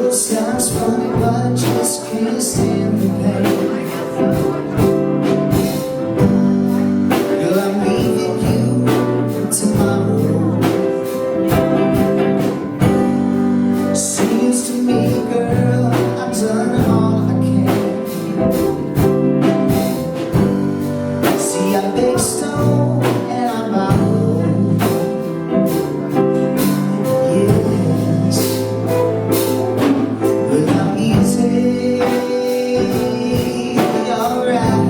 Sounds funny, but I just can't stand the pain. Girl, I'm leaving you tomorrow. Seems to me, girl, I've done all I can. See, I bake stone and I borrow. Yes. Well, I'm easy, alright.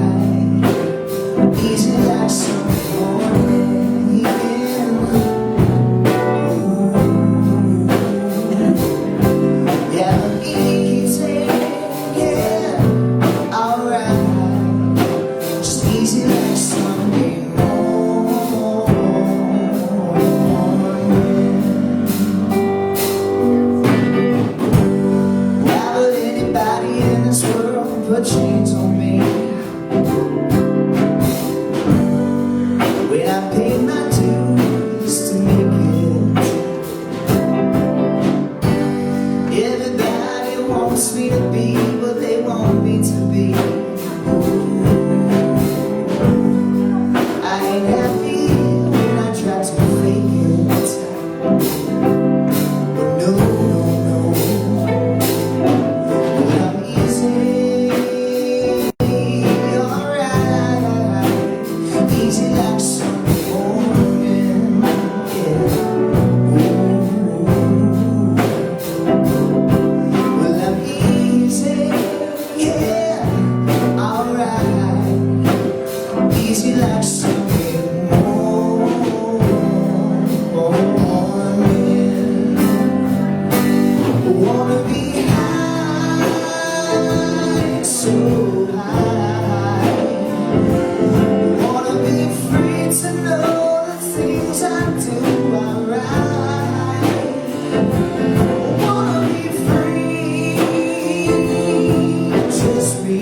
Easy like some morning. Yeah, I'm easy, yeah, alright. Just easy like Sunday morning. Why would anybody in this world put chains on me when I paid my dues to make it? Everybody wants me to be what they want me to be. I ain't happy when I try to fake it. But no, no, no. Well, I'm easy, alright. Easy like Sunday morning. Yeah. Well, I'm easy, yeah, alright. Easy like Sunday morning. Wanna be high, so high. Wanna be free to know the things I do are right. Wanna be free, just me.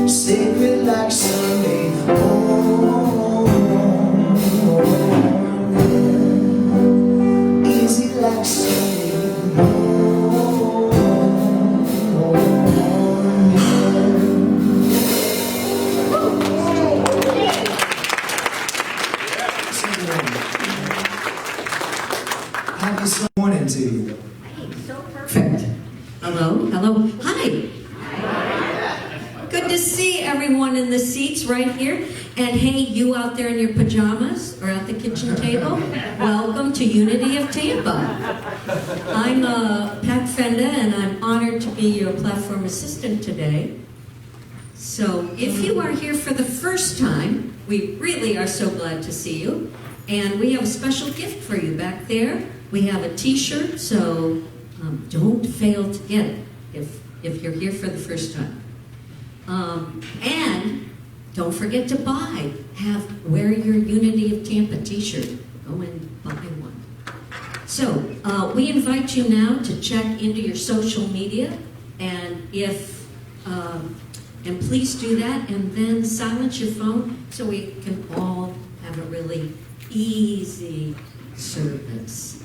Sacred like Sunday morning. Easy like Sunday Happy Sunday morning to you. So perfect. Hello, hello, hi. Good to see everyone in the seats right here. And hey, you out there in your pajamas or at the kitchen table, welcome to Unity of Tampa. I'm Pat Fenda, and I'm honored to be your platform assistant today. So if you are here for the first time, we really are so glad to see you. And we have a special gift for you back there. We have a t-shirt, so don't fail to get it if you're here for the first time. And don't forget to wear your Unity of Tampa t-shirt. Go and buy one. So we invite you now to check into your social media, and and please do that, and then silence your phone so we can all have a really easy service.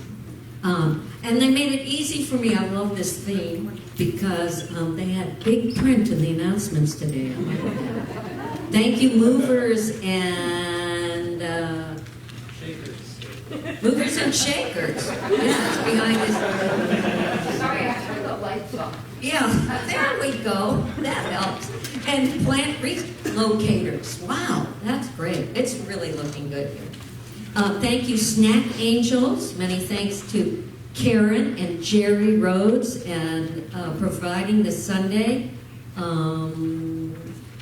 And they made it easy for me. I love this theme because they had big print in the announcements today. Thank you, movers and movers and shakers. Yeah, it's behind us. Sorry, I turned the lights off. Yeah, there we go. That helps. And plant relocators. Wow, that's great. It's really looking good here. Thank you, Snack Angels. Many thanks to Karen and Jerry Rhodes and providing the Sunday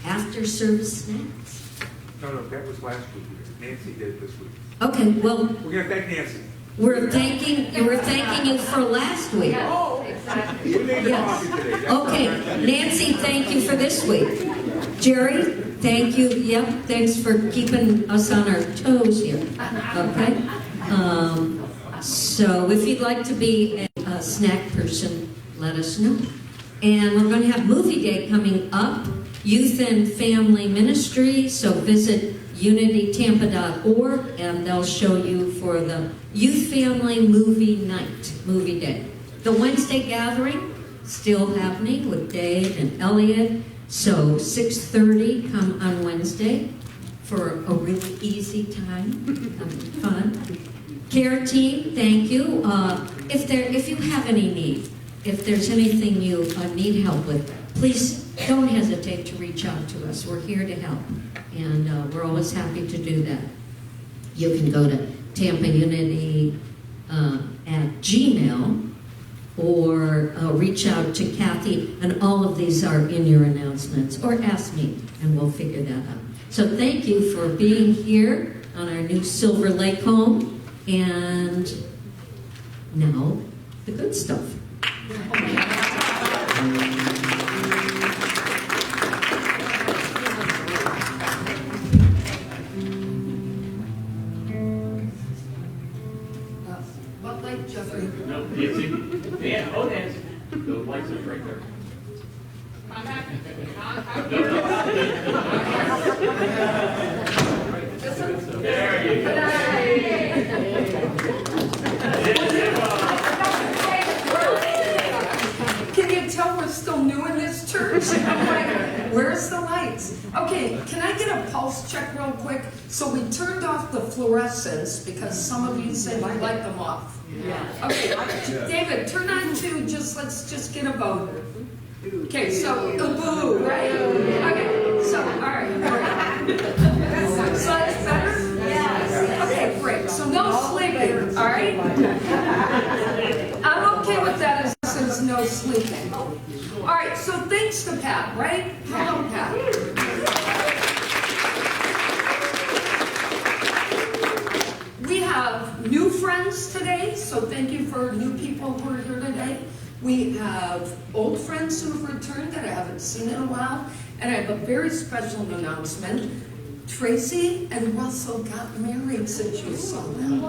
after service snacks. No, that was last week. Nancy did this week. Okay, well, We're gonna thank Nancy. we're thanking you for last week. Oh, exactly. We made the Yes. coffee today. That's all Okay, right. Nancy, thank you for this week. Jerry, thank you. Yep, thanks for keeping us on our toes here. Okay? So if you'd like to be a snack person, let us know. And we're going to have movie day coming up, Youth and Family Ministry, so visit unitytampa.org and they'll show you for the Youth Family Movie Night, movie day. The Wednesday gathering, still happening with Dave and Elliot. So 6:30, come on Wednesday for a really easy time, fun. Care team, thank you. If you have any need, if there's anything you need help with, please don't hesitate to reach out to us. We're here to help, and we're always happy to do that. You can go to Tampa Unity at Gmail, or reach out to Kathy, and all of these are in your announcements, or ask me, and we'll figure that out. So thank you for being here on our new Silver Lake home, and now the good stuff. What light, Jeffrey? No, Nancy. Yeah, oh, Nancy. The lights are right there. There you go. Can you tell we're still new in this church? I'm like, where's the lights? Okay, can I get a pulse check real quick? So we turned off the fluorescents because some of you said you like them off. Okay, David, turn on two, let's just get a vote. Okay, so, boo, right? Okay, so, all right. So that's better? Yes. Okay, great. So no sleeping, all right? I'm okay with that as since no sleeping. All right, so thanks to Pat, right? Hello, Pat. We have new friends today, so thank you for new people who are here today. We have old friends who have returned that I haven't seen in a while, and I have a very special announcement. Tracy and Russell got married since you saw them.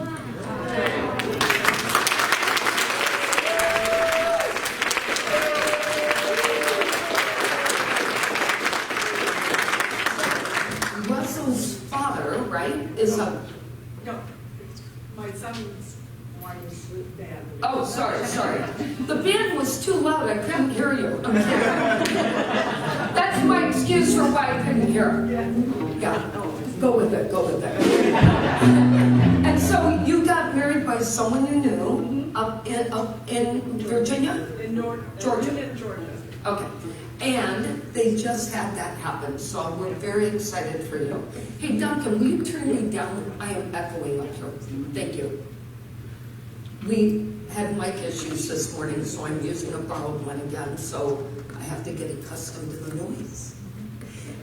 Russell's father, right, is a... No, my son's wife's dad. Oh, sorry. The band was too loud, I couldn't hear you. I'm kidding. That's my excuse for why I couldn't hear. Yeah, go with it. And so you got married by someone you knew up in Virginia? Georgia. Okay. And they just had that happen, so we're very excited for you. Hey, Duncan, will you turn me down? I am echoing up here. Thank you. We had mic issues this morning, so I'm using a borrowed one again, so I have to get accustomed to the noise.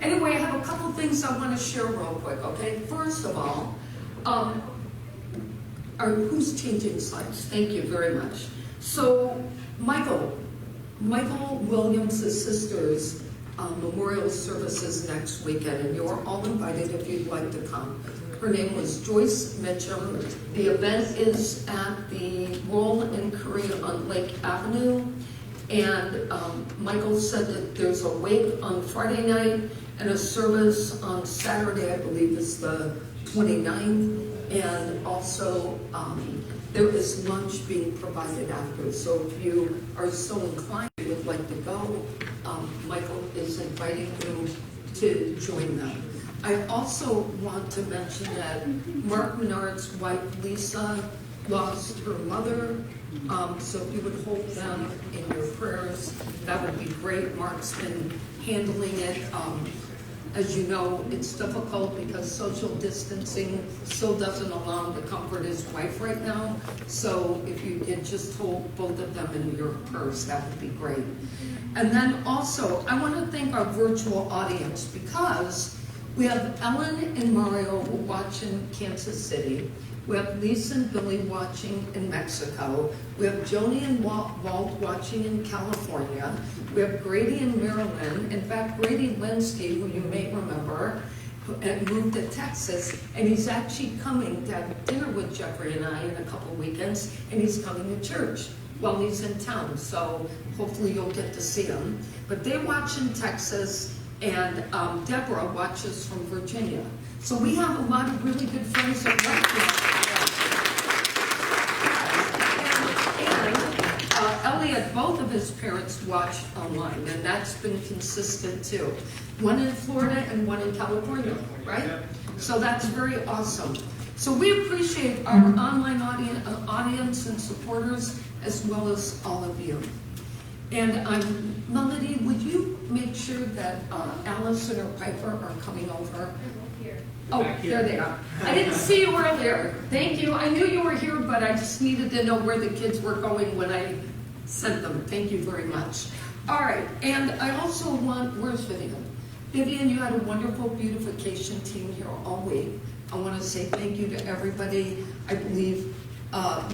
Anyway, I have a couple things I want to share real quick, okay? First of all, who's changing slides? Thank you very much. So, Michael Williams' sister's memorial services next weekend, and you're all invited if you'd like to come. Her name was Joyce Mitchum. The event is at the Roll in Korea on Lake Avenue. And Michael said that there's a wake on Friday night and a service on Saturday, I believe is the 29th. And also there is lunch being provided after. So if you are so inclined, you would like to go, Michael is inviting you to join them. I also want to mention that Mark Menard's wife, Lisa, lost her mother. So if you would hold them in your prayers, that would be great. Mark's been handling it. As you know, it's difficult because social distancing still doesn't allow him to comfort his wife right now. So if you could just hold both of them in your prayers, that would be great. And then also, I want to thank our virtual audience because we have Ellen and Mario watching Kansas City. We have Lisa and Billy watching in Mexico. We have Joni and Walt watching in California. We have Grady in Maryland. In fact, Grady Linsky, who you may remember, moved to Texas, and he's actually coming to have dinner with Jeffrey and I in a couple weekends, and he's coming to church while he's in town. So hopefully you'll get to see him. But they watch in Texas, and Deborah watches from Virginia. So we have a lot of really good friends that work here. Elliot, both of his parents watch online, and that's been consistent too. One in Florida and one in California, right? So that's very awesome. So we appreciate our online audience and supporters, as well as all of you. And Melody, would you make sure that Allison or Piper are coming over? Oh, there they are. I didn't see you earlier. Thank you. I knew you were here, but I just needed to know where the kids were going when I sent them. Thank you very much. All right, and I also want, where's Vivian? Vivian, you had a wonderful beautification team here all week. I want to say thank you to everybody. I believe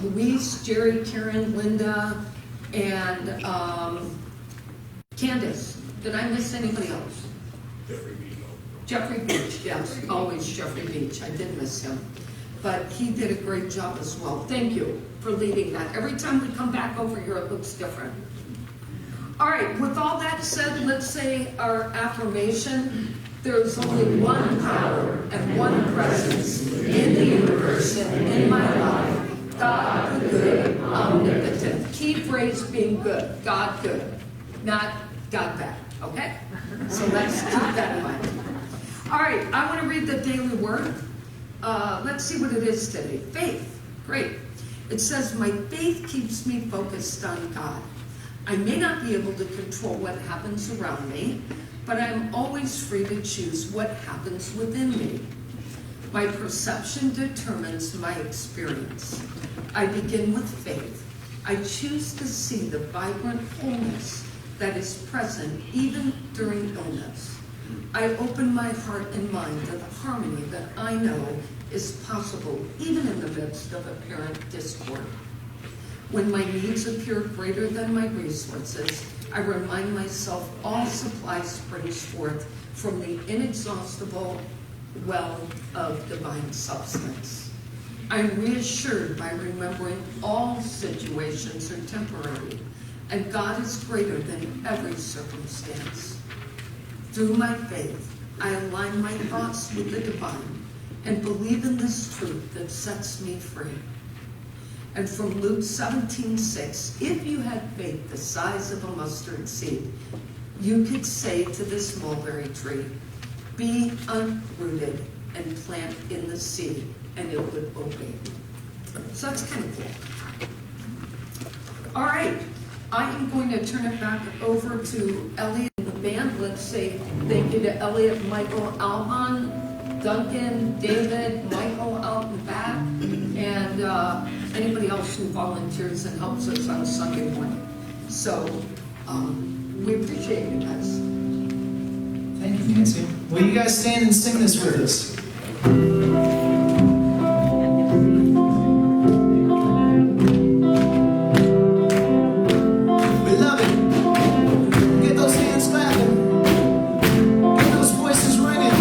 Louise, Jerry, Karen, Linda, and Candace. Did I miss anybody else? Jeffrey Beach, yes, always Jeffrey Beach. I did miss him. But he did a great job as well. Thank you for leading that. Every time we come back over here, it looks different. All right, with all that said, let's say our affirmation. There is only one power and one presence in the universe and in my life. God, the good, omnipotent. Key phrase being good. God good, not God bad. Okay? So let's keep that in mind. All right, I want to read the daily word. Let's see what it is today. Faith. Great. It says, my faith keeps me focused on God. I may not be able to control what happens around me, but I'm always free to choose what happens within me. My perception determines my experience. I begin with faith. I choose to see the vibrant wholeness that is present even during illness. I open my heart and mind to the harmony that I know is possible even in the midst of apparent discord. When my needs appear greater than my resources, I remind myself all supply springs forth from the inexhaustible well of divine substance. I'm reassured by remembering all situations are temporary, and God is greater than every circumstance. Through my faith, I align my thoughts with the divine and believe in this truth that sets me free. And from Luke 17:6, if you had faith the size of a mustard seed, you could say to this mulberry tree, be uprooted and plant in the sea, and it would obey you. So that's kind of cool. All right, I am going to turn it back over to Elliot and the band. Let's say thank you to Elliot, Michael, Alban, Duncan, David, Michael out in back, and anybody else who volunteers and helps us on Sunday morning. So we appreciate you guys. Thank you, Nancy. Will you guys stand and sing this with us? We love it. Get those hands clapping. Get those voices ringing.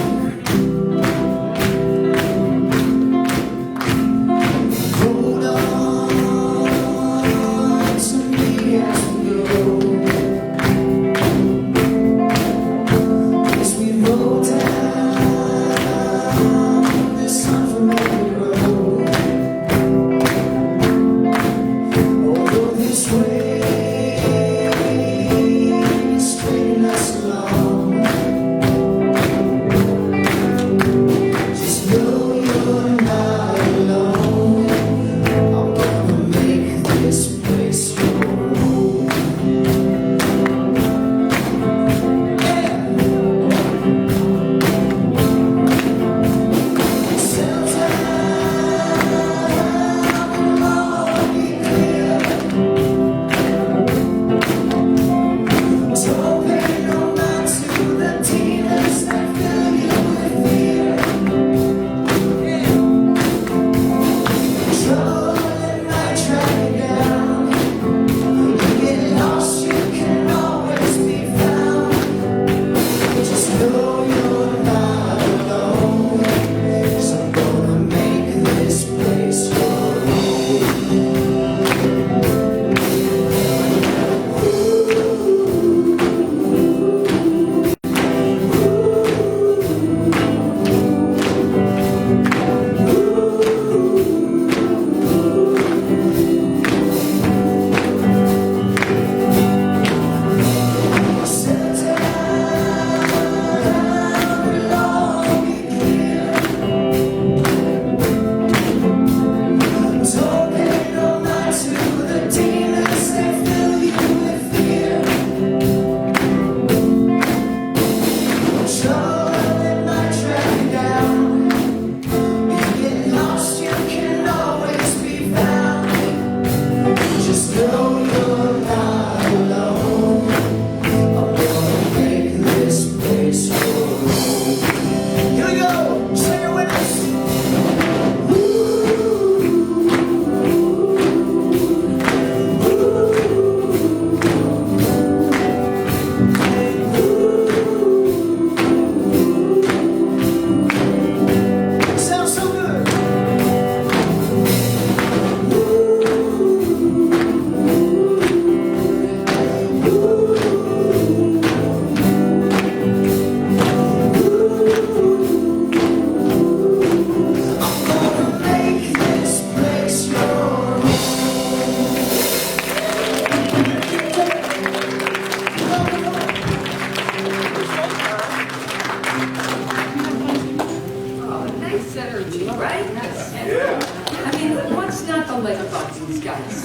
these guys.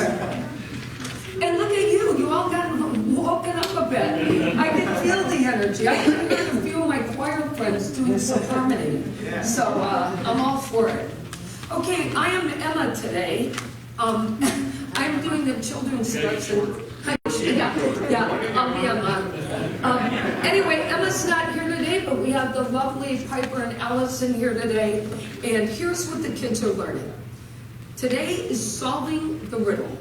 And look at you, you all got woken up a bit. I can feel the energy. I can hear a few of my choir friends doing some harmony. So I'm all for it. Okay, I am Emma today. I'm doing the children's lesson. Yeah, I'll be Emma. Anyway, Emma's not here today, but we have the lovely Piper and Allison here today. And here's what the kids are learning. Today is solving the riddle.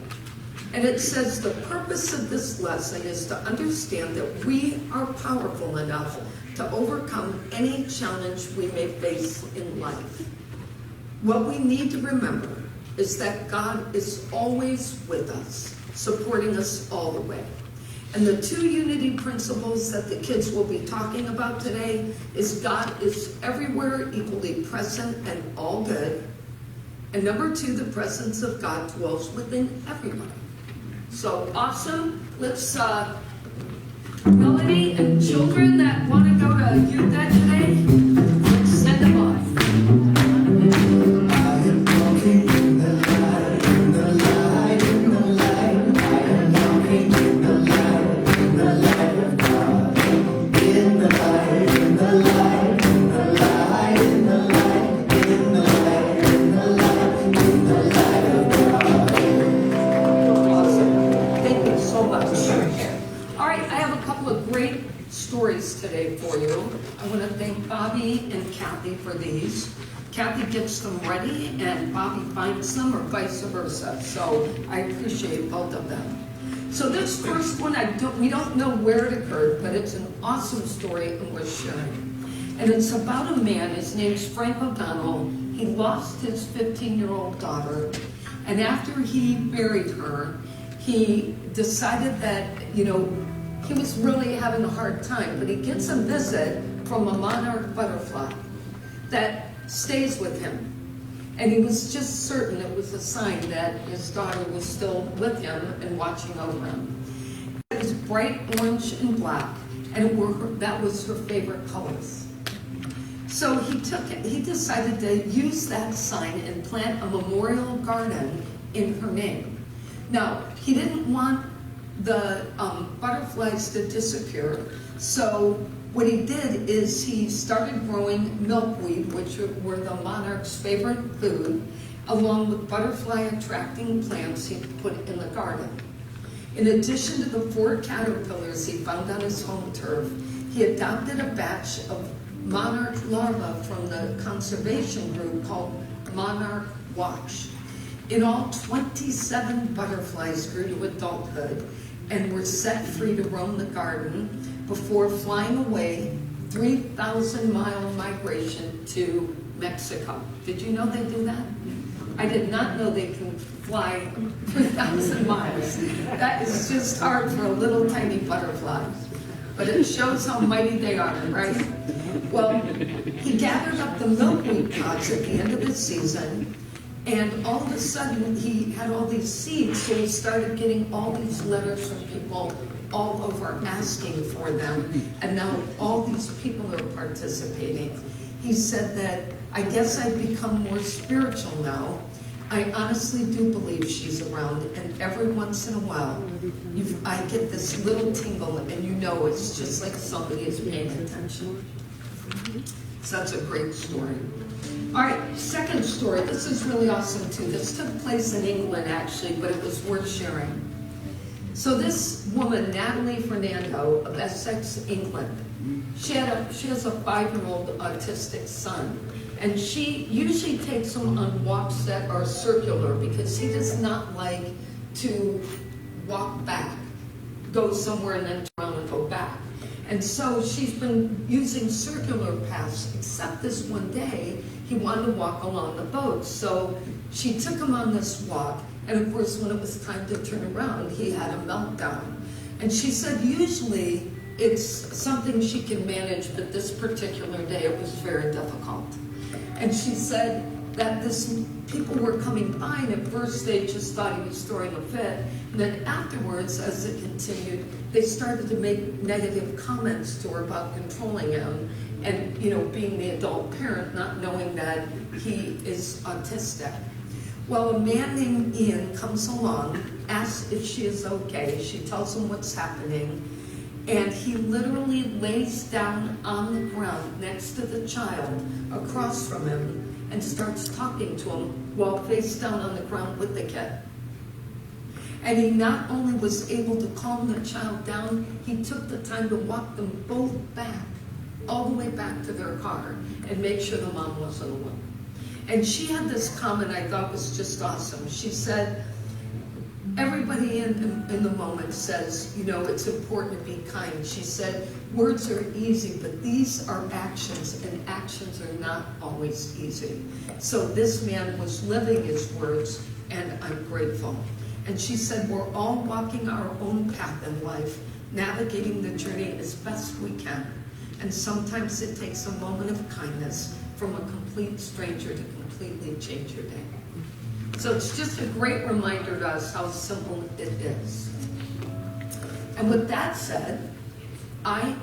And it says the purpose of this lesson is to understand that we are powerful enough to overcome any challenge we may face in life. What we need to remember is that God is always with us, supporting us all the way. And the two unity principles that the kids will be talking about today is God is everywhere, equally present and all good. And number two, the presence of God dwells within everybody. So awesome. Let's, Melanie and children that want to go to youth ed today, let's send them off. I am walking in the light, in the light, in the light. I am walking in the light of God. In the light, in the light, in the light, in the light, in the light, in the light, in the light of God. Awesome. Thank you so much. All right, I have a couple of great stories today for you. I want to thank Bobby and Kathy for these. Kathy gets them ready and Bobby finds them, or vice versa. So I appreciate both of them. So this first one, we don't know where it occurred, but it's an awesome story and we're sharing. And it's about a man, his name's Frank O'Donnell. He lost his 15-year-old daughter, and after he buried her, he decided that, he was really having a hard time, but he gets a visit from a monarch butterfly that stays with him. And he was just certain it was a sign that his daughter was still with him and watching over him. It was bright orange and black, and that was her favorite colors. So he decided to use that sign and plant a memorial garden in her name. Now, he didn't want the butterflies to disappear, so what he did is he started growing milkweed, which were the monarch's favorite food, along with butterfly-attracting plants he put in the garden. In addition to the 4 caterpillars he found on his home turf, he adopted a batch of monarch larvae from the conservation group called Monarch Watch. In all, 27 butterflies grew to adulthood and were set free to roam the garden before flying away 3,000-mile migration to Mexico. Did you know they do that? I did not know they can fly 3,000 miles. That is just hard for a little tiny butterfly. But it shows how mighty they are, right? Well, he gathered up the milkweed pods at the end of the season, and all of a sudden he had all these seeds, so he started getting all these letters from people all over asking for them, and now all these people are participating. He said that, I guess I've become more spiritual now. I honestly do believe she's around, and every once in a while, I get this little tingle, and it's just like somebody is paying attention. So that's a great story. All right, second story. This is really awesome too. This took place in England actually, but it was worth sharing. So this woman, Natalie Fernando of Essex, England, she has a 5-year-old autistic son. And she usually takes him on walks that are circular because he does not like to walk back, go somewhere and then turn around and go back. And so she's been using circular paths, except this one day, he wanted to walk along the boat. So she took him on this walk, and of course, when it was time to turn around, he had a meltdown. And she said usually it's something she can manage, but this particular day it was very difficult. And she said that people were coming by, and at first they just thought he was throwing a fit. And then afterwards, as it continued, they started to make negative comments to her about controlling him and, being the adult parent, not knowing that he is autistic. Well, a man named Ian comes along, asks if she is okay. She tells him what's happening. And he literally lays down on the ground next to the child across from him and starts talking to him while face down on the ground with the kid. And he not only was able to calm the child down, he took the time to walk them both back, all the way back to their car and make sure the mom wasn't alone. And she had this comment I thought was just awesome. She said, everybody in the moment says, you know, it's important to be kind. She said, words are easy, but these are actions, and actions are not always easy. So this man was living his words, and I'm grateful. And she said, we're all walking our own path in life, navigating the journey as best we can. And sometimes it takes a moment of kindness from a complete stranger to completely change your day. So it's just a great reminder to us how simple it is. And with that said, like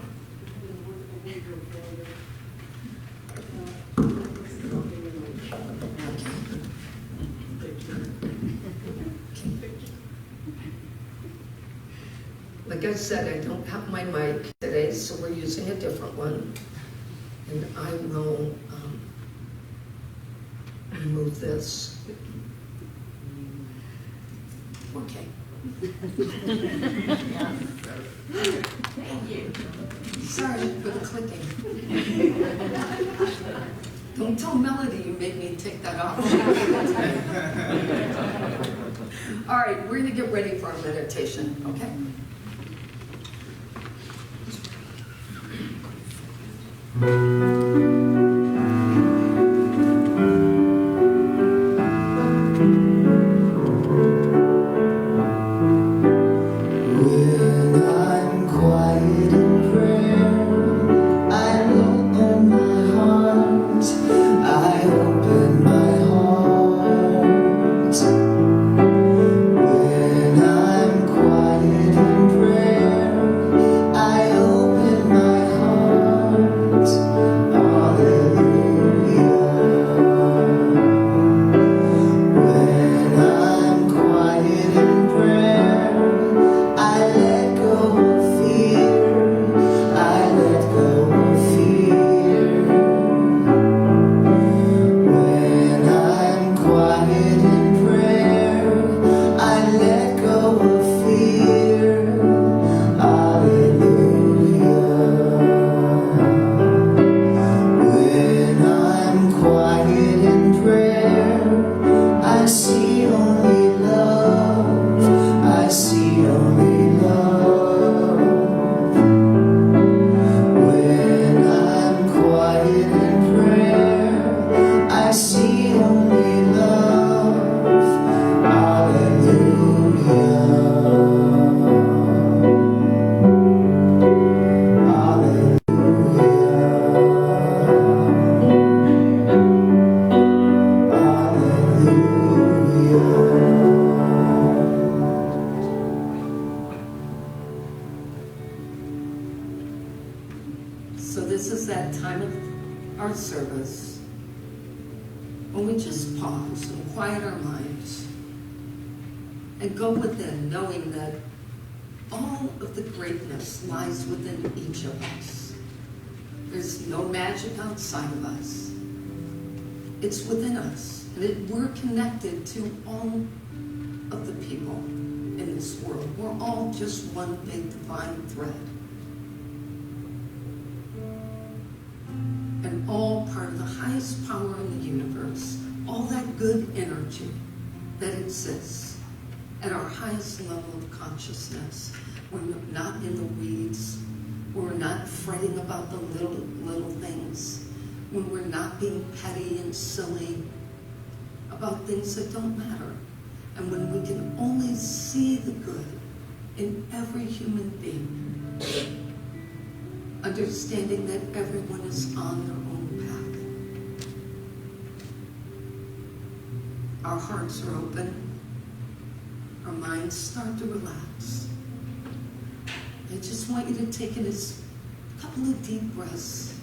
I said, I don't have my mic today, so we're using a different one. And I will remove this. Okay. Thank you. Sorry for the clicking. Don't tell Melody you made me take that off. All right, we're going to get ready for our meditation, okay? When I'm quiet in prayer, I open my heart. I open my heart. When I'm quiet in prayer, I open my heart. Hallelujah. When I'm quiet in prayer, I let go of fear. I let go of fear. When I'm quiet in prayer, I let go of fear. Hallelujah. When I'm quiet in prayer, I see only love. I see only love. When I'm quiet in prayer, I see only love. Hallelujah. So this is that time of our service when we just pause and quiet our minds and go within, knowing that all of the greatness lies within each of us. There's no magic outside of us. It's within us. And we're connected to all of the people in this world. We're all just one big divine thread. And all part of the highest power in the universe. All that good energy that exists at our highest level of consciousness. We're not in the weeds. We're not fretting about the little things. When we're not being petty and silly about things that don't matter. And when we can only see the good in every human being. Understanding that everyone is on their own path. Our hearts are open. Our minds start to relax. I just want you to take in a couple of deep breaths.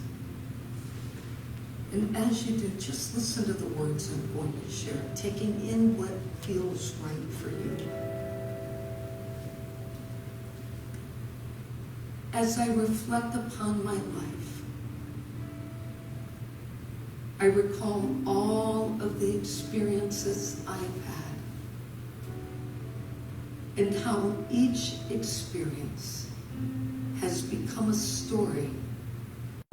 And as you do, just listen to the words I'm going to share, taking in what feels right for you. As I reflect upon my life, I recall all of the experiences I've had and how each experience has become a story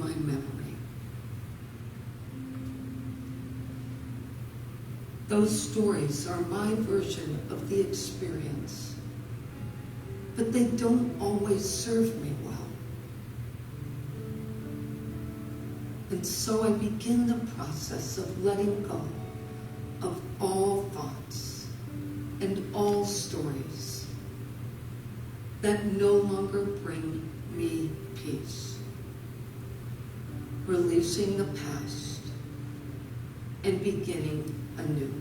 in my memory. Those stories are my version of the experience, but they don't always serve me well. And so I begin the process of letting go of all thoughts and all stories that no longer bring me peace. Releasing the past and beginning anew.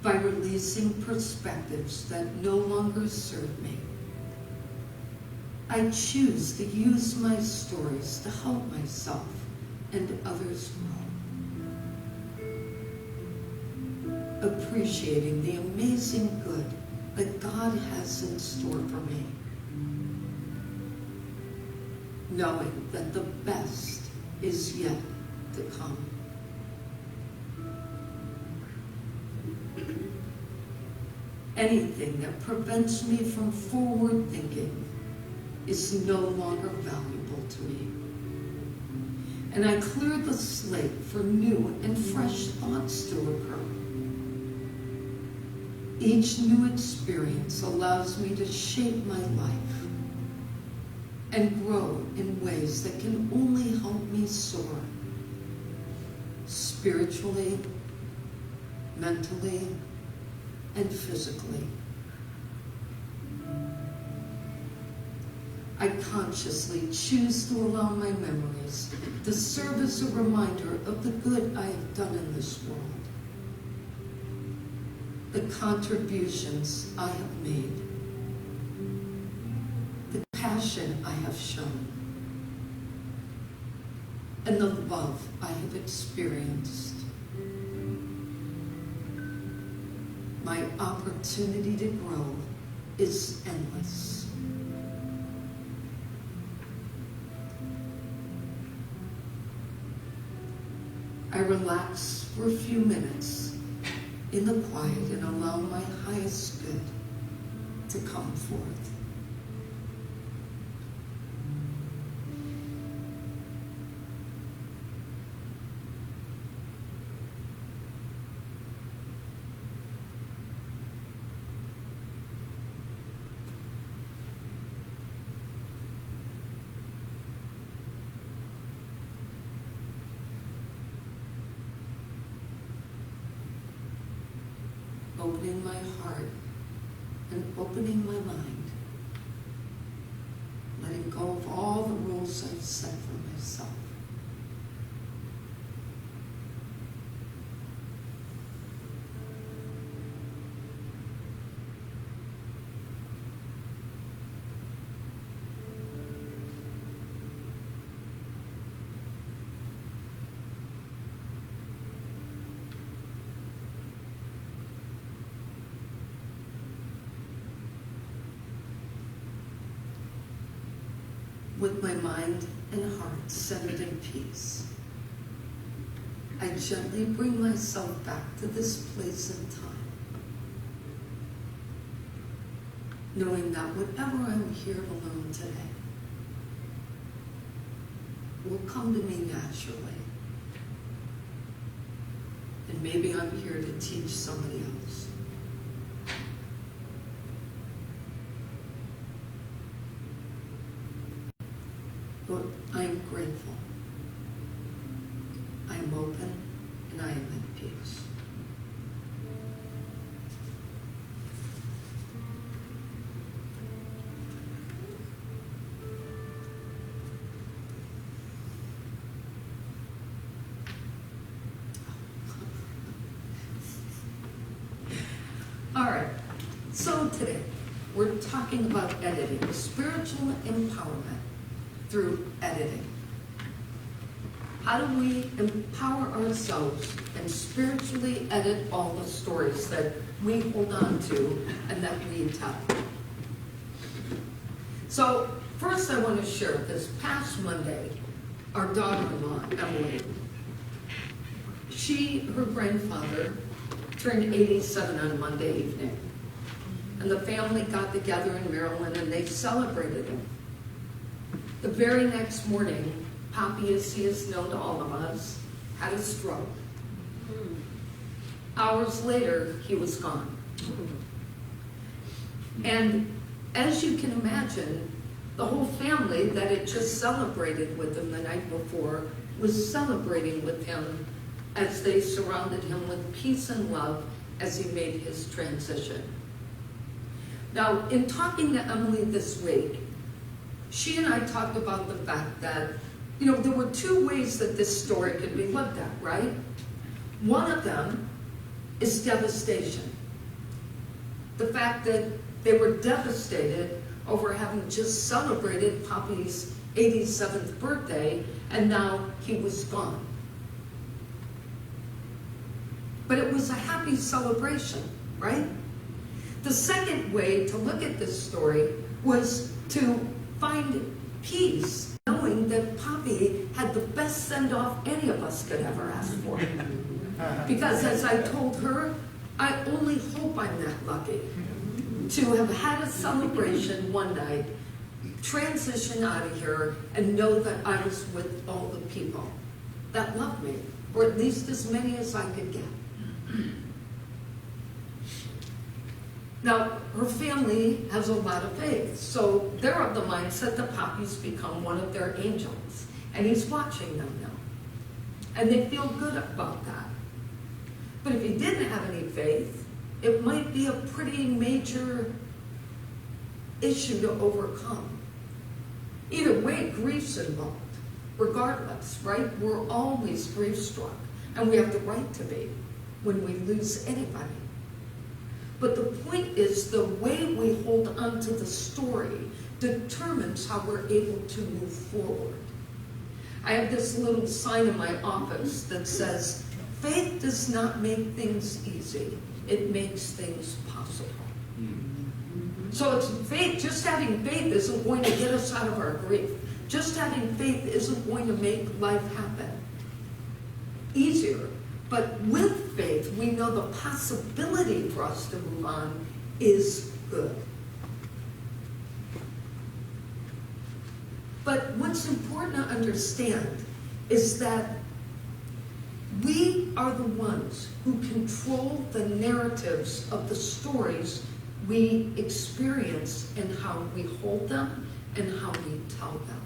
By releasing perspectives that no longer serve me, I choose to use my stories to help myself and others grow. Appreciating the amazing good that God has in store for me. Knowing that the best is yet to come. Anything that prevents me from forward thinking is no longer valuable to me. And I clear the slate for new and fresh thoughts to occur. Each new experience allows me to shape my life and grow in ways that can only help me soar. Spiritually, mentally, and physically. I consciously choose to allow my memories to serve as a reminder of the good I have done in this world, the contributions I have made, the passion I have shown, and the love I have experienced. My opportunity to grow is endless. I relax for a few minutes in the quiet and allow my highest good to come forth. Opening my heart and opening my mind. Letting go of all the rules I've set for myself. With my mind and heart centered in peace, I gently bring myself back to this place and time, knowing that whatever I'm here to learn today will come to me naturally. And maybe I'm here to teach somebody else. But I am grateful. I am open and I am in peace. All right, so today we're talking about editing, spiritual empowerment, through editing. How do we empower ourselves and spiritually edit all the stories that we hold on to and that we tell? So first I want to share this past Monday, our daughter-in-law, Emily, her grandfather turned 87 on Monday evening. And the family got together in Maryland and they celebrated him. The very next morning, Poppy, as he is known to all of us, had a stroke. Hours later, he was gone. And as you can imagine, the whole family that had just celebrated with him the night before was celebrating with him as they surrounded him with peace and love as he made his transition. Now, in talking to Emily this week, she and I talked about the fact that, there were two ways that this story could be looked at, right? One of them is devastation. The fact that they were devastated over having just celebrated Poppy's 87th birthday, and now he was gone. But it was a happy celebration, right? The second way to look at this story was to find peace, knowing that Poppy had the best send-off any of us could ever ask for. Because as I told her, I only hope I'm that lucky to have had a celebration one night, transition out of here, and know that I was with all the people that loved me, or at least as many as I could get. Now, her family has a lot of faith, so they're of the mindset that Poppy's become one of their angels, and he's watching them now. And they feel good about that. But if he didn't have any faith, it might be a pretty major issue to overcome. Either way, grief's involved, regardless, right? We're always grief-struck, and we have the right to be when we lose anybody. But the point is, the way we hold on to the story determines how we're able to move forward. I have this little sign in my office that says, faith does not make things easy, it makes things possible. So it's faith, just having faith isn't going to get us out of our grief. Just having faith isn't going to make life happen easier. But with faith, we know the possibility for us to move on is good. But what's important to understand is that we are the ones who control the narratives of the stories we experience and how we hold them and how we tell them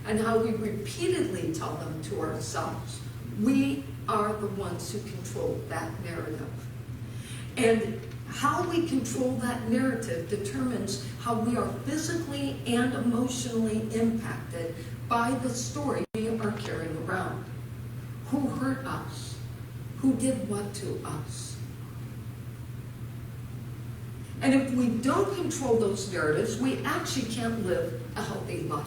and how we repeatedly tell them to ourselves. We are the ones who control that narrative. And how we control that narrative determines how we are physically and emotionally impacted by the story we are carrying around. Who hurt us? Who did what to us? And if we don't control those narratives, we actually can't live a healthy life.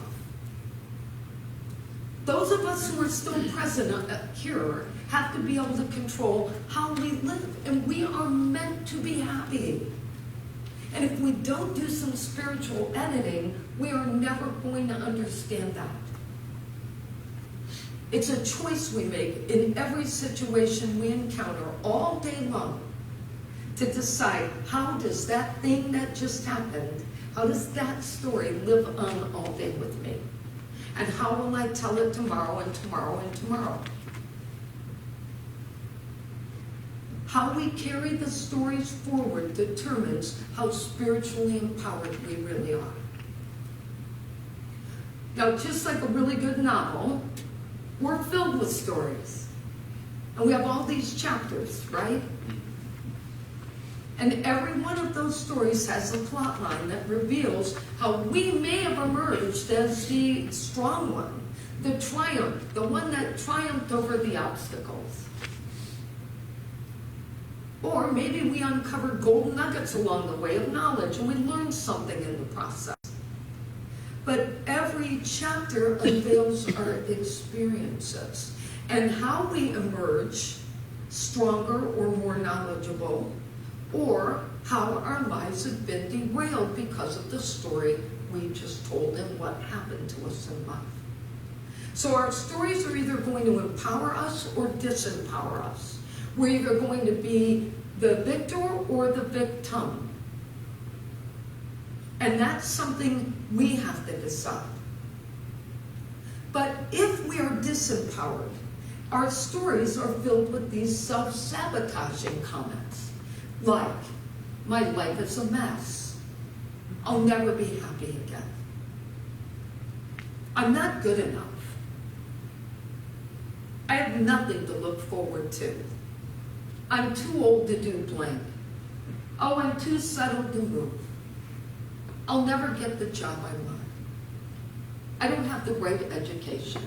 Those of us who are still present here have to be able to control how we live. And we are meant to be happy. And if we don't do some spiritual editing, we are never going to understand that. It's a choice we make in every situation we encounter all day long to decide, how does that thing that just happened, how does that story live on all day with me? And how will I tell it tomorrow and tomorrow and tomorrow? How we carry the stories forward determines how spiritually empowered we really are. Now, just like a really good novel, we're filled with stories. And we have all these chapters, right? And every one of those stories has a plot line that reveals how we may have emerged as the strong one, the triumph, the one that triumphed over the obstacles. Or maybe we uncovered golden nuggets along the way of knowledge and we learned something in the process. But every chapter unveils our experiences and how we emerge stronger or more knowledgeable, or how our lives have been derailed because of the story we just told and what happened to us in life. So our stories are either going to empower us or disempower us. We're either going to be the victor or the victim. And that's something we have to decide. But if we are disempowered, our stories are filled with these self-sabotaging comments, like, my life is a mess. I'll never be happy again. I'm not good enough. I have nothing to look forward to. I'm too old to do blank. Oh, I'm too settled to move. I'll never get the job I want. I don't have the right education.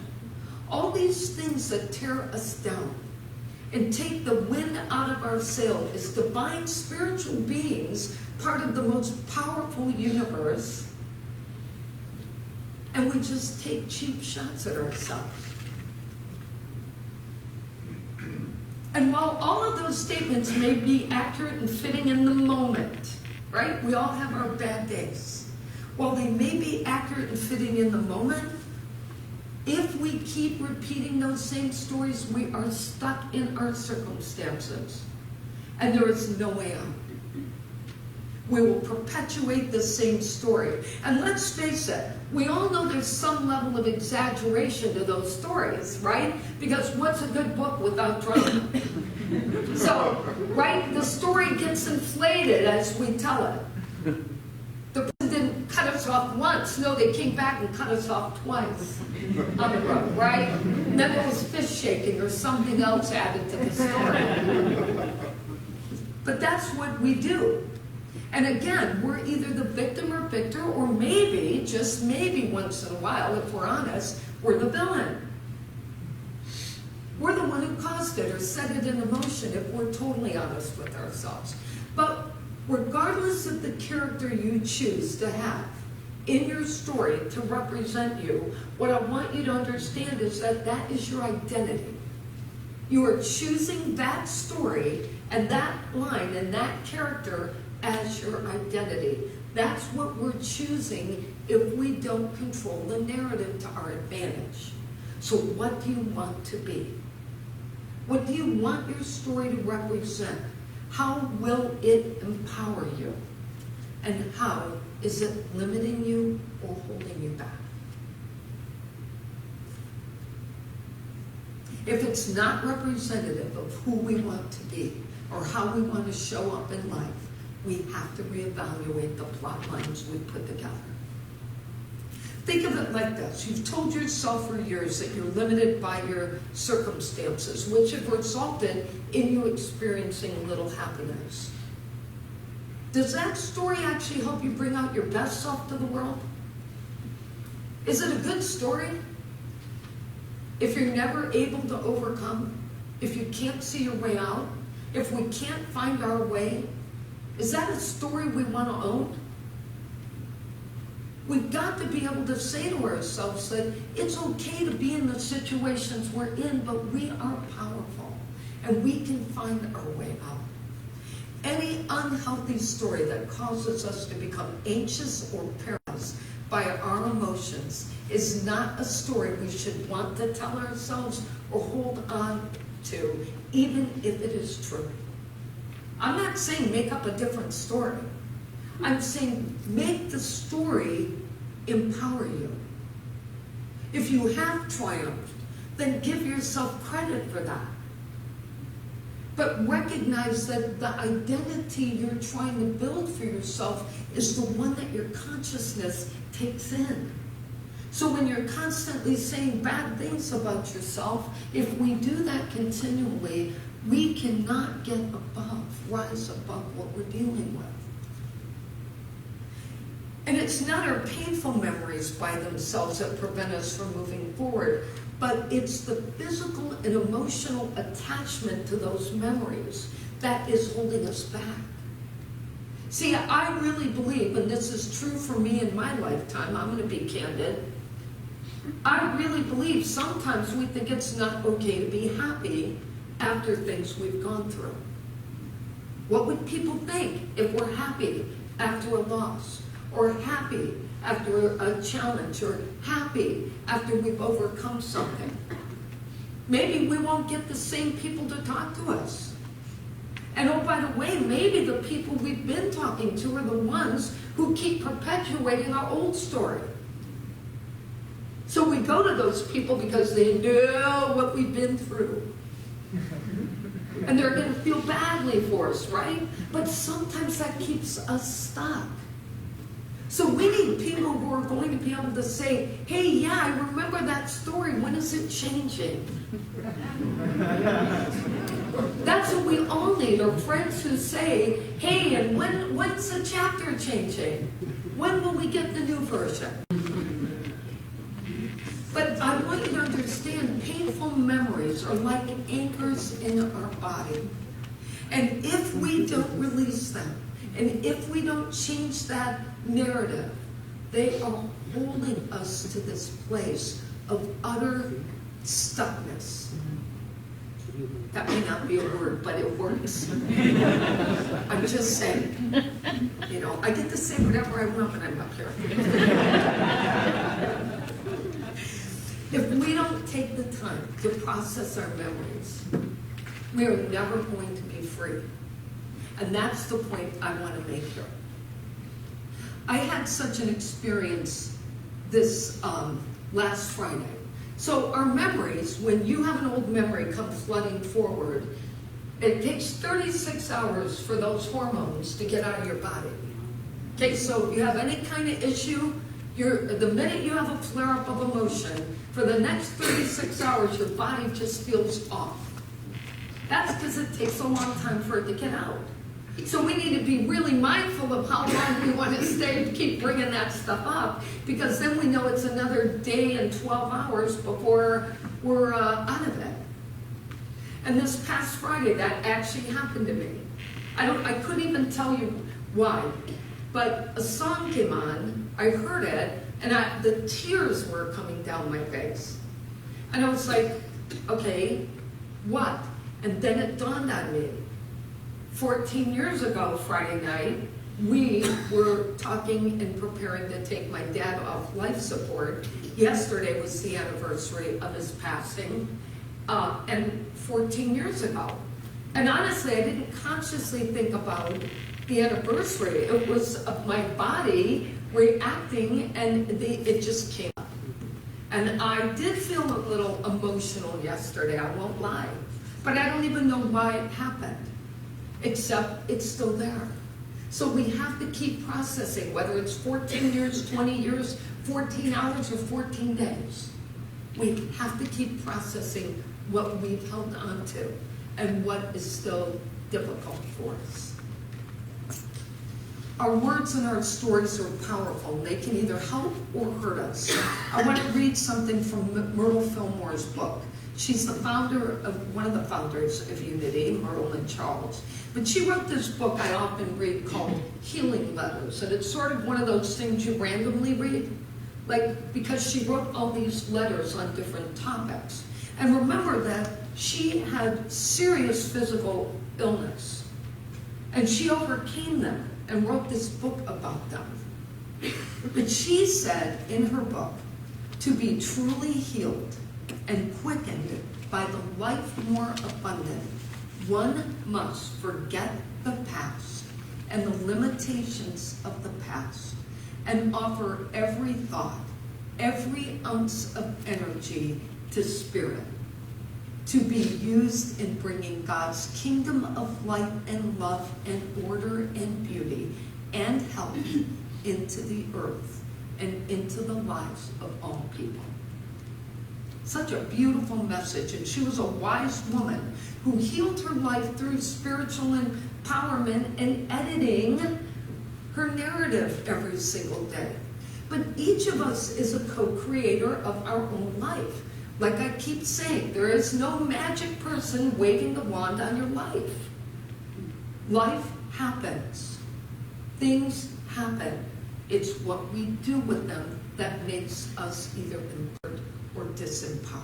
All these things that tear us down and take the wind out of our sail as divine spiritual beings, part of the most powerful universe, and we just take cheap shots at ourselves. And while all of those statements may be accurate and fitting in the moment, right? We all have our bad days. While they may be accurate and fitting in the moment, if we keep repeating those same stories, we are stuck in our circumstances. And there is no way out. We will perpetuate the same story. And let's face it, we all know there's some level of exaggeration to those stories, right? Because what's a good book without drama? So, right, the story gets inflated as we tell it. The person didn't cut us off once. No, they came back and cut us off twice on the road, right? And then there was fish shaking or something else added to the story. But that's what we do. And again, we're either the victim or victor, or maybe, just maybe once in a while, if we're honest, we're the villain. We're the one who caused it or set it in motion if we're totally honest with ourselves. But regardless of the character you choose to have in your story to represent you, what I want you to understand is that that is your identity. You are choosing that story and that line and that character as your identity. That's what we're choosing if we don't control the narrative to our advantage. So what do you want to be? What do you want your story to represent? How will it empower you? And how is it limiting you or holding you back? If it's not representative of who we want to be or how we want to show up in life, we have to reevaluate the plot lines we put together. Think of it like this. You've told yourself for years that you're limited by your circumstances, which have resulted in you experiencing little happiness. Does that story actually help you bring out your best self to the world? Is it a good story? If you're never able to overcome, if you can't see your way out, if we can't find our way, is that a story we want to own? We've got to be able to say to ourselves that it's okay to be in the situations we're in, but we are powerful and we can find our way out. Any unhealthy story that causes us to become anxious or paralyzed by our emotions is not a story we should want to tell ourselves or hold on to, even if it is true. I'm not saying make up a different story. I'm saying make the story empower you. If you have triumphed, then give yourself credit for that. But recognize that the identity you're trying to build for yourself is the one that your consciousness takes in. So when you're constantly saying bad things about yourself, if we do that continually, we cannot get rise above what we're dealing with. And it's not our painful memories by themselves that prevent us from moving forward, but it's the physical and emotional attachment to those memories that is holding us back. See, I really believe, and this is true for me in my lifetime, I'm going to be candid. I really believe sometimes we think it's not okay to be happy after things we've gone through. What would people think if we're happy after a loss, or happy after a challenge, or happy after we've overcome something? Maybe we won't get the same people to talk to us. And oh, by the way, maybe the people we've been talking to are the ones who keep perpetuating our old story. So we go to those people because they know what we've been through. And they're going to feel badly for us, right? But sometimes that keeps us stuck. So we need people who are going to be able to say, hey, yeah, I remember that story. When is it changing? That's what we all need, are friends who say, hey, and when's the chapter changing? When will we get the new version? But I want you to understand, painful memories are like anchors in our body. And if we don't release them, and if we don't change that narrative, they are holding us to this place of utter stuckness. That may not be a word, but it works. I'm just saying. You know, I get to say whatever I want when I'm up here. If we don't take the time to process our memories, we are never going to be free. And that's the point I want to make here. I had such an experience this last Friday. So our memories, when you have an old memory come flooding forward, it takes 36 hours for those hormones to get out of your body. Okay, so if you have any kind of issue, the minute you have a flare-up of emotion, for the next 36 hours, your body just feels off. That's because it takes a long time for it to get out. So we need to be really mindful of how long we want to stay, keep bringing that stuff up, because then we know it's another day and 12 hours before we're out of it. And this past Friday, that actually happened to me. I couldn't even tell you why, but a song came on, I heard it, and the tears were coming down my face. And I was like, okay, what? And then it dawned on me. 14 years ago, Friday night, we were talking and preparing to take my dad off life support. Yesterday was the anniversary of his passing, and 14 years ago. And honestly, I didn't consciously think about the anniversary. It was of my body reacting, and it just came up. And I did feel a little emotional yesterday, I won't lie. But I don't even know why it happened, except it's still there. So we have to keep processing, whether it's 14 years, 20 years, 14 hours, or 14 days. We have to keep processing what we've held on to and what is still difficult for us. Our words and our stories are powerful. They can either help or hurt us. I want to read something from Myrtle Fillmore's book. She's one of the founders of Unity, Myrtle and Charles. But she wrote this book I often read called Healing Letters. And it's sort of one of those things you randomly read. Because she wrote all these letters on different topics. And remember that she had serious physical illness. And she overcame them and wrote this book about them. But she said in her book, to be truly healed and quickened by the life more abundant, one must forget the past and the limitations of the past and offer every thought, every ounce of energy to spirit, to be used in bringing God's kingdom of light and love and order and beauty and health into the earth and into the lives of all people. Such a beautiful message, and she was a wise woman who healed her life through spiritual empowerment and editing her narrative every single day. But each of us is a co-creator of our own life. Like I keep saying, there is no magic person waving the wand on your life. Life happens. Things happen. It's what we do with them that makes us either empowered or disempowered.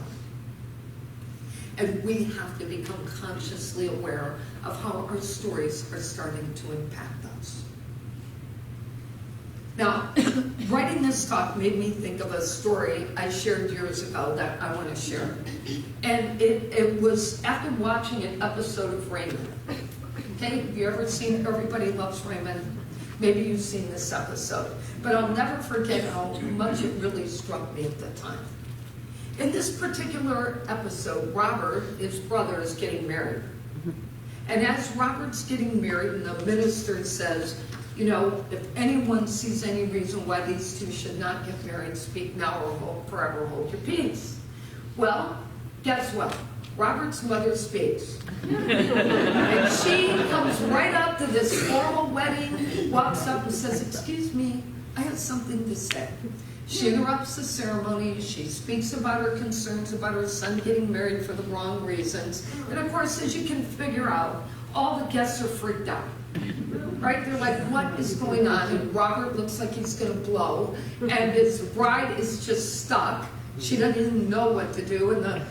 And we have to become consciously aware of how our stories are starting to impact us. Now, writing this talk made me think of a story I shared years ago that I want to share. And it was after watching an episode of Raymond. Okay, have you ever seen Everybody Loves Raymond? Maybe you've seen this episode. But I'll never forget how much it really struck me at the time. In this particular episode, Robert, his brother, is getting married. And as Robert's getting married, and the minister says, you know, if anyone sees any reason why these two should not get married, speak now or forever hold your peace. Well, guess what? Robert's mother speaks. And she comes right up to this formal wedding, walks up and says, excuse me, I have something to say. She interrupts the ceremony. She speaks about her concerns about her son getting married for the wrong reasons. And of course, as you can figure out, all the guests are freaked out. Right? They're like, what is going on? And Robert looks like he's going to blow. And his bride is just stuck. She doesn't even know what to do. And the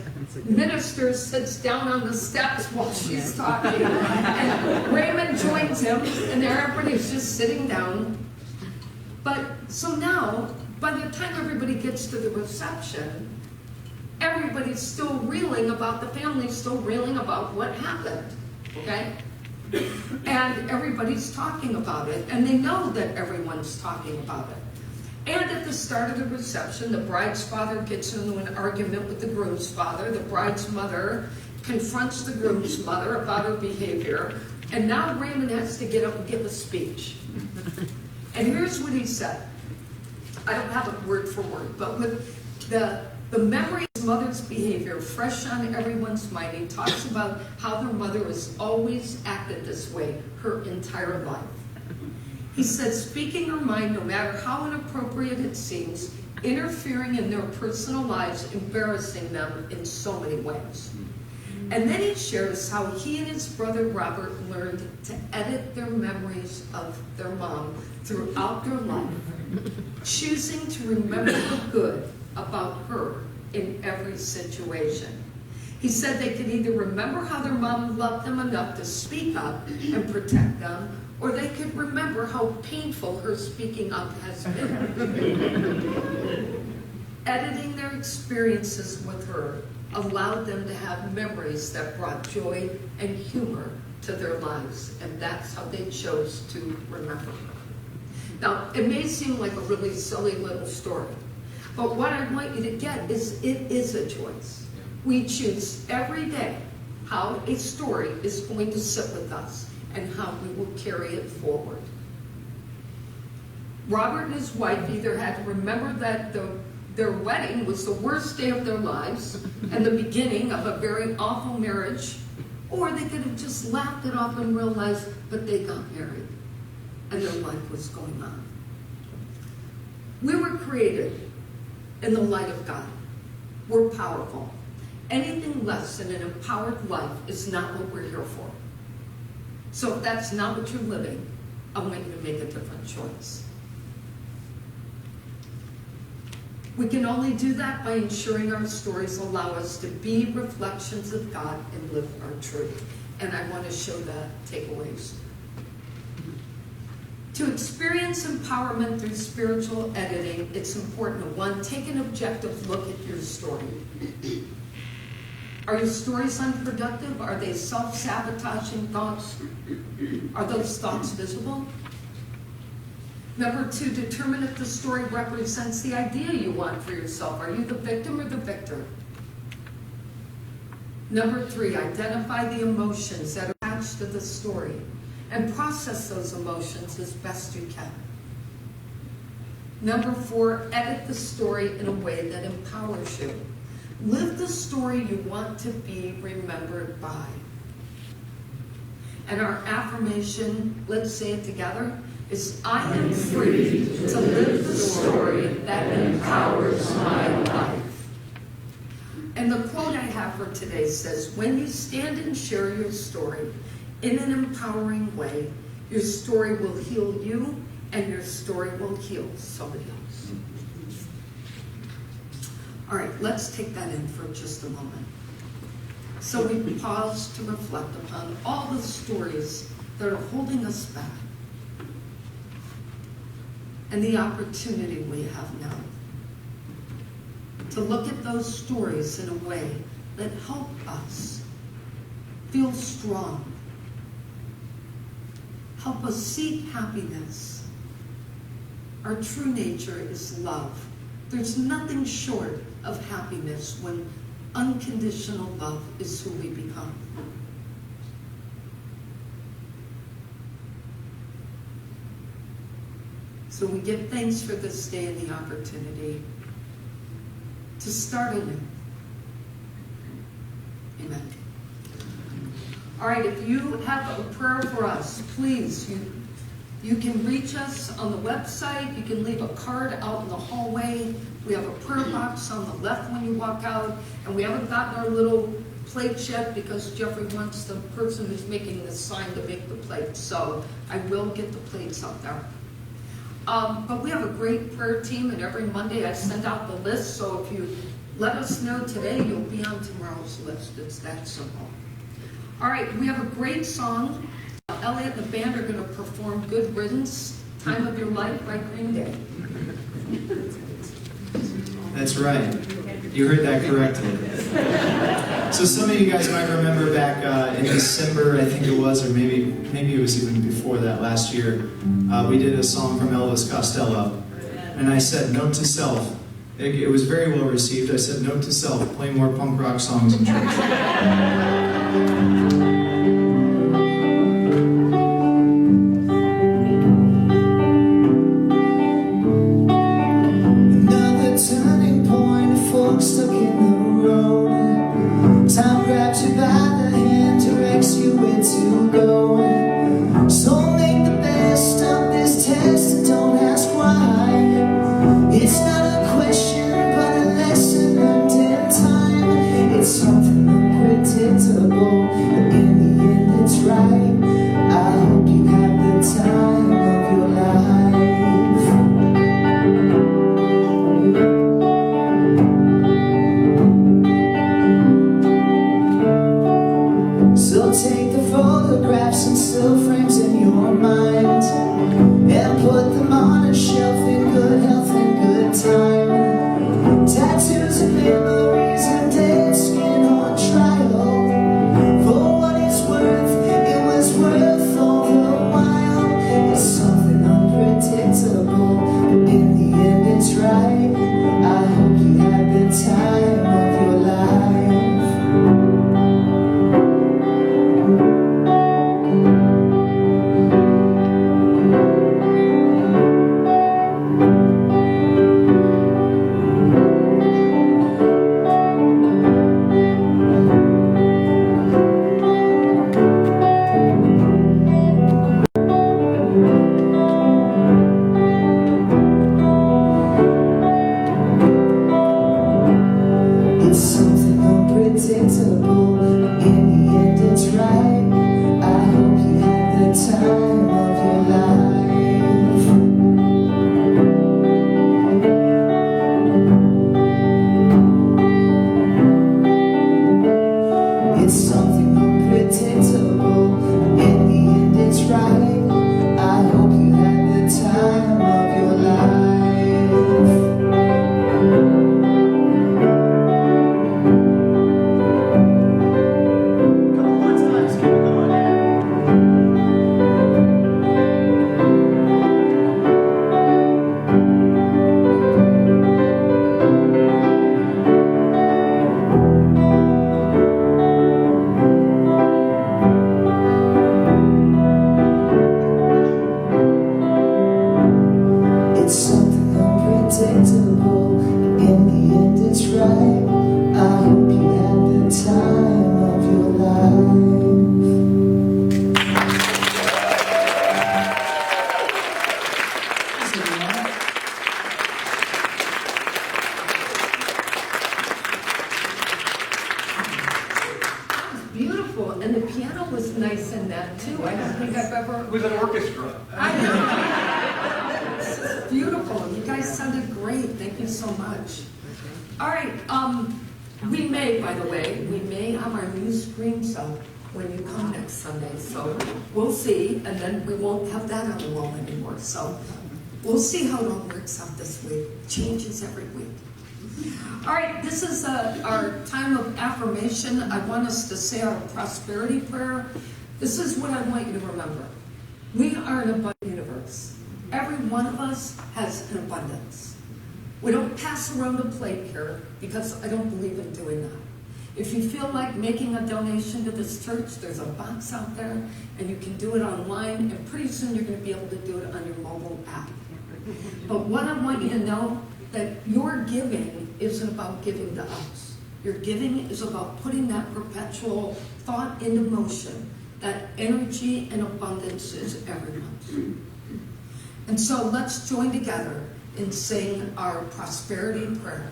minister sits down on the steps while she's talking. And Raymond joins him. And everybody's just sitting down. But so now, by the time everybody gets to the reception, everybody's still reeling about, the family's still reeling about what happened, okay? And everybody's talking about it, and they know that everyone's talking about it. And at the start of the reception, the bride's father gets into an argument with the groom's father. The bride's mother confronts the groom's mother about her behavior, and now Raymond has to get up and give a speech. And here's what he said. I don't have it word for word, but with the memory of his mother's behavior fresh on everyone's mind, he talks about how their mother has always acted this way her entire life. He said, speaking her mind, no matter how inappropriate it seems, interfering in their personal lives, embarrassing them in so many ways. And then he shares how he and his brother Robert learned to edit their memories of their mom throughout their life, choosing to remember the good about her in every situation. He said they could either remember how their mom loved them enough to speak up and protect them, or they could remember how painful her speaking up has been. Editing their experiences with her allowed them to have memories that brought joy and humor to their lives, and that's how they chose to remember her. Now, it may seem like a really silly little story, but what I want you to get is it is a choice. We choose every day how a story is going to sit with us and how we will carry it forward. Robert and his wife either had to remember that their wedding was the worst day of their lives and the beginning of a very awful marriage, or they could have just laughed it off and realized, but they got married and their life was going on. We were created in the light of God. We're powerful. Anything less than an empowered life is not what we're here for. So if that's not what you're living, I want you to make a different choice. We can only do that by ensuring our stories allow us to be reflections of God and live our truth. And I want to show the takeaways. To experience empowerment through spiritual editing, it's important to, one, take an objective look at your story. Are your stories unproductive? Are they self-sabotaging thoughts? Are those thoughts visible? Number two, determine if the story represents the idea you want for yourself. Are you the victim or the victor? Number three, identify the emotions that are attached to the story and process those emotions as best you can. Number four, edit the story in a way that empowers you. Live the story you want to be remembered by. And our affirmation, let's say it together, is I am free to live the story that empowers my life. And the quote I have for today says, when you stand and share your story in an empowering way, Your story will heal you, and your story will heal somebody else. All right, let's take that in for just a moment. So we pause to reflect upon all the stories that are holding us back and the opportunity we have now to look at those stories in a way that help us feel strong, help us seek happiness. Our true nature is love. There's nothing short of happiness when unconditional love is who we become. So we give thanks for this day and the opportunity to start anew. Amen. All right, if you have a prayer for us, please, you can reach us on the website. You can leave a card out in the hallway. We have a prayer box on the left when you walk out. And we haven't gotten our little plates yet because Jeffrey wants the person who's making the sign to make the plates. So I will get the plates up there. But we have a great prayer team, and every Monday I send out the list. So if you let us know today, you'll be on tomorrow's list. It's that simple. All right, we have a great song. Elliot and the band are going to perform Good Riddance, Time of Your Life by Green Day. That's right. You heard that correctly. So some of you guys might remember back in December, I think it was, or maybe it was even before that, last year, we did a song from Elvis Costello. And I said, note to self. It was very well received. I said, note to self, play more punk rock songs in church. Stuck in the road, time grabs you by the hand, directs you where to go. So make the best of this test and don't ask why. It's not a question, but a lesson learned in time. It's something unpredictable, but in the end it's right. I hope you have the time of your life. So take the photographs and still frames in your mind and put them on a shelf in good health and good time. Tattoos and memories and dead skin on trial. For what it's worth, it was worth all the while. It's something unpredictable, but in the end it's right. I hope you had the time of your life. It's something unpredictable, but in the end it's right. I hope you had the time of your life. It's something unpredictable, but in the end it's right. I hope you had the time of your life. Come on, let's keep going. I don't think I've ever. With an orchestra. I know. This is beautiful. You guys sounded great. Thank you so much. All right. We may, by the way, we may have our new screens up when you come next Sunday. So we'll see, and then we won't have that on the wall anymore. So we'll see how it all works out this week. Changes every week. All right, this is our time of affirmation. I want us to say our prosperity prayer. This is what I want you to remember. We are an abundant universe. Every one of us has an abundance. We don't pass around a plate here because I don't believe in doing that. If you feel like making a donation to this church, there's a box out there, and you can do it online, and pretty soon you're going to be able to do it on your mobile app. But what I want you to know, that your giving isn't about giving to us. Your giving is about putting that perpetual thought into motion, that energy and abundance is everyone's. And so let's join together and sing our prosperity prayer.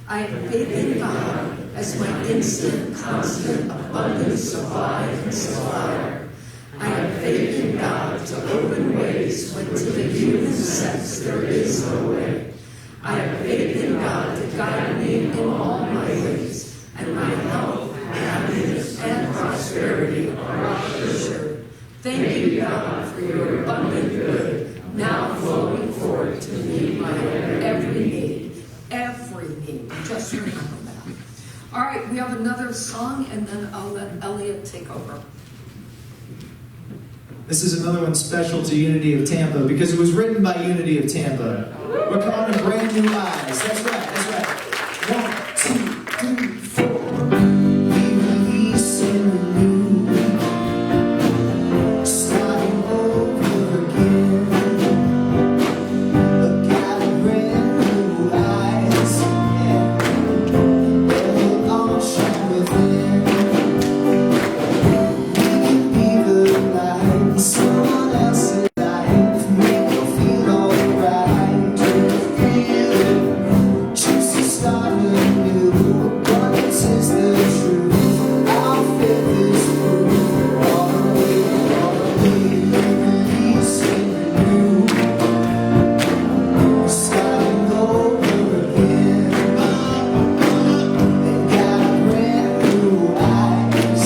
I have faith in God as my instant, constant, abundant supply and supplier. I have faith in God to open ways when to the human sense there is no way. I have faith in God to guide me in all my ways, and my health, happiness, and prosperity are assured. Thank you, God, for your abundant good, now flowing forward to meet my every need. Every need. Just remember that. All right, we have another song, and then I'll let Elliot take over. This is another one special to Unity of Tampa because it was written by Unity of Tampa. We're calling it Brand New Eyes. That's right, that's right. 1, 2, 3, 4. We release and renew, starting over again. Look at the brand new eyes, yeah. They will all shine within. We can be the light, someone else's life, make you feel alright. Feel it, choose to start anew. Abundance is the truth. Our faith is proof. All the way, release and renew, starting over again. They got brand new eyes.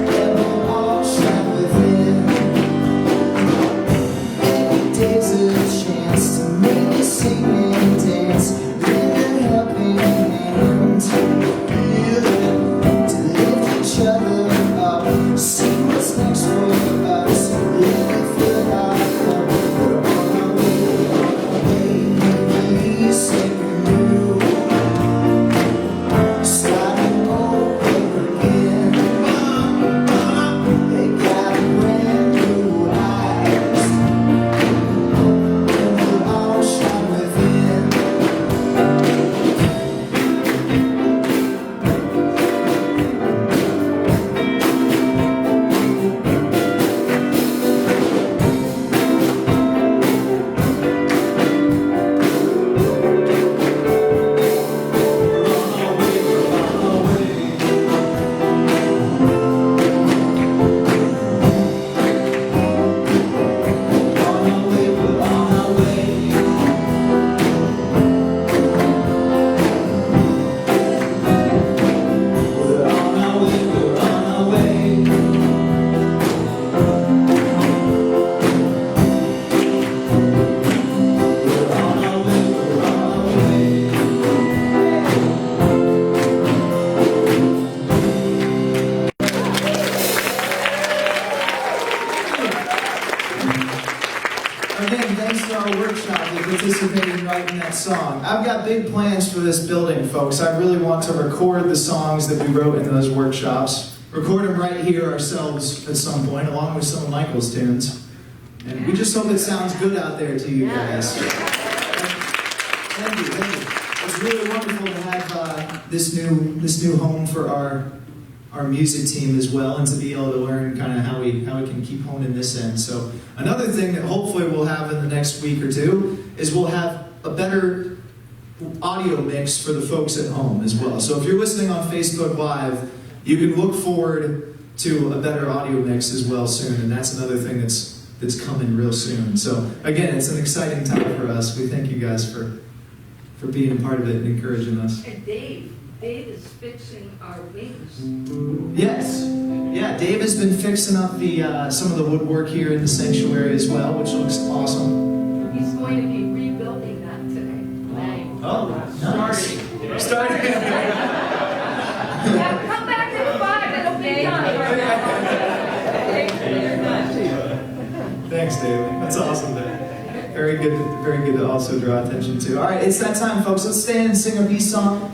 They will all shine within. Every day's a chance to make you sing and dance. Lend a helping hand. Feel it, to lift each other up. See what's next for us. Let it fill our cup. We're on our way. Release and renew, starting over again. They got brand new eyes. They will all shine within. Again, thanks to our workshop that participated in writing that song. I've got big plans for this building, folks. I really want to record the songs that we wrote in those workshops. Record them right here ourselves at some point, along with some of Michael's tunes. And we just hope it sounds good out there to you guys. Thank you, thank you. It's really wonderful to have this new home for our music team as well, and to be able to learn kind of how we can keep honing this end. So another thing that hopefully we'll have in the next week or two is we'll have a better audio mix for the folks at home as well. So if you're listening on Facebook Live, you can look forward to a better audio mix as well soon, and that's another thing that's coming real soon. So again, it's an exciting time for us. We thank you guys for being a part of it and encouraging us. And Dave is fixing our wings. Yes, yeah. Dave has been fixing up the some of the woodwork here in the sanctuary as well, which looks awesome. He's going to be rebuilding that today. Oh, nice. Starting. Yeah, come back at 5, it'll be done. Thanks, Dave. That's awesome, Dave. Very good to also draw attention to. All right, it's that time, folks. Let's stand and sing a peace song.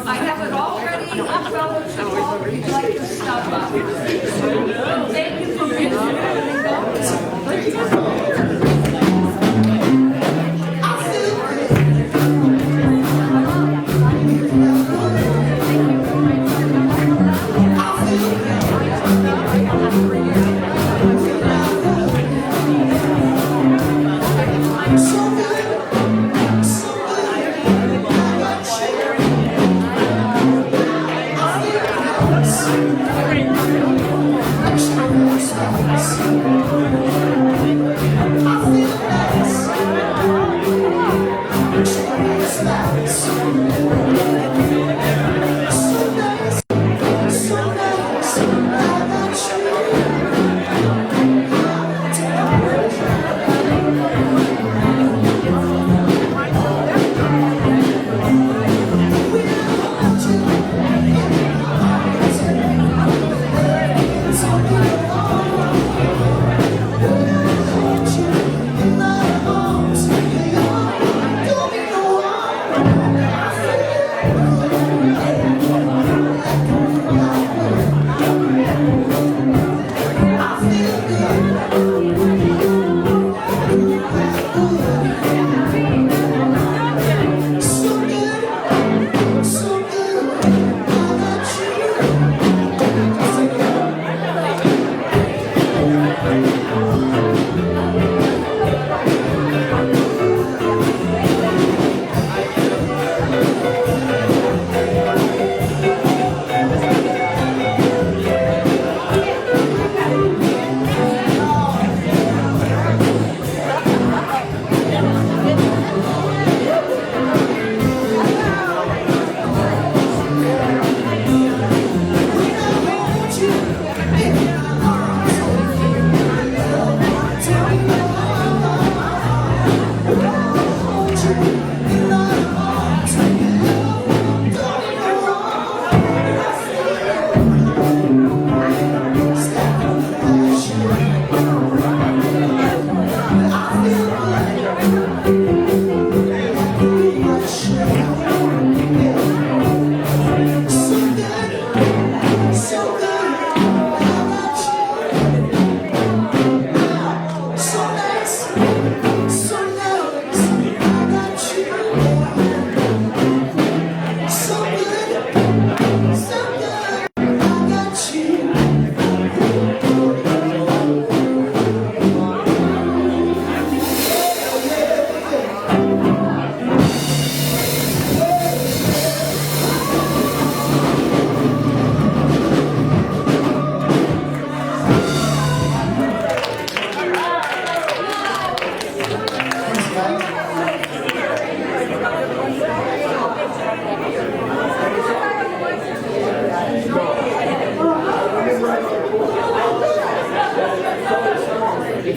I have it all ready. I'm fellowship hall if you'd like to stop by. Thank you for being Thank you.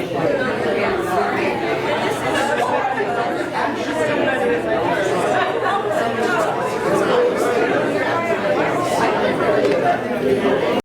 Yeah.